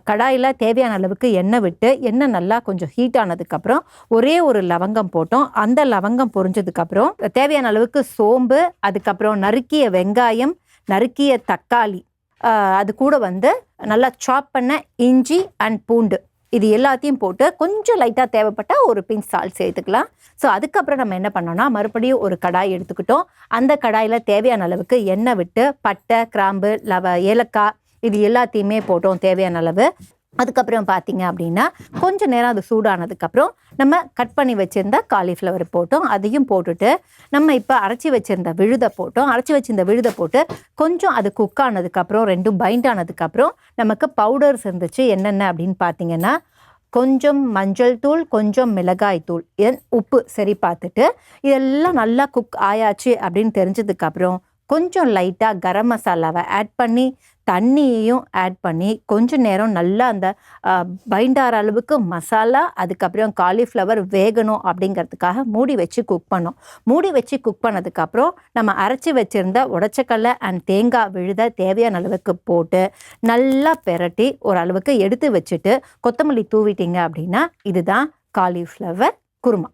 கடாயில் தேவையான அளவுக்கு எண்ணெய் விட்டு எண்ணெய் நல்லா கொஞ்சம் ஹீட் ஆனதுக்கப்புறம் ஒரே ஒரு லவங்கம் போட்டோம். அந்த லவங்கம் பொரிஞ்சதுக்கப்புறம் தேவையான அளவுக்கு சோம்பு, அதுக்கப்புறம் நறுக்கிய வெங்காயம், நறுக்கிய தக்காளி, அது கூட நல்லா சாப் பண்ண இஞ்சி அண்ட் பூண்டு, இது எல்லாத்தையும் போட்டு கொஞ்சம் லைட்டாக தேவைப்பட்டால் ஒரு பிஞ்ச் சால்ட் சேர்த்துக்கலாம். ஸோ அதுக்கப்புறம் நம்ம என்ன பண்ணோம்னா மறுபடியும் ஒரு கடாய் எடுத்துக்கிட்டோம். அந்த கடாயில் தேவையான அளவுக்கு எண்ணெய் விட்டு பட்டை, கிராம்பு, ஏலக்காய் இது எல்லாத்தையுமே போட்டோம் தேவையான அளவு. அதுக்கப்புறம் பார்த்தீங்க அப்படின்னா கொஞ்சம் நேரம் அது சூடானதுக்கப்புறம் நம்ம கட் பண்ணி வச்சுருந்த காலிஃப்ளவர் போட்டோம். அதையும் போட்டுட்டு நம்ம இப்போ அரைச்சி வச்சுருந்த விழுதை போட்டோம். அரைச்சி வச்சுருந்த விழுதை போட்டு கொஞ்சம் அது குக் ஆனதுக்கப்புறம் ரெண்டும் பைண்ட் ஆனதுக்கப்புறம் நமக்கு பவுடர்ஸ் இருந்துச்சு. என்னென்ன அப்படின்னு பார்த்தீங்கன்னா கொஞ்சம் மஞ்சள் தூள், கொஞ்சம் மிளகாய் தூள், உப்பு சரி பார்த்துட்டு இதெல்லாம் நல்லா குக் ஆயாச்சு அப்படின்னு தெரிஞ்சதுக்கப்புறம் கொஞ்சம் லைட்டாக கரம் மசாலாவை ஆட் பண்ணி தண்ணியையும் ஆட் பண்ணி கொஞ்சம் நேரம் நல்லா அந்த பைண்டார அளவுக்கு மசாலா, அதுக்கப்புறம் காலிஃப்ளவர் வேகணும் அப்படிங்கிறதுக்காக மூடி வச்சு குக் பண்ணோம். மூடி வச்சு குக் பண்ணதுக்கப்புறம் நம்ம அரைச்சி வச்சுருந்த உடச்சக்கடலை அண்ட் தேங்காய் விழுத தேவையான அளவுக்கு போட்டு நல்லா பெரட்டி ஒரு அளவுக்கு எடுத்து வச்சுட்டு கொத்தமல்லி தூவிட்டீங்க அப்படின்னா இதுதான் காலிஃப்ளவர் குருமா.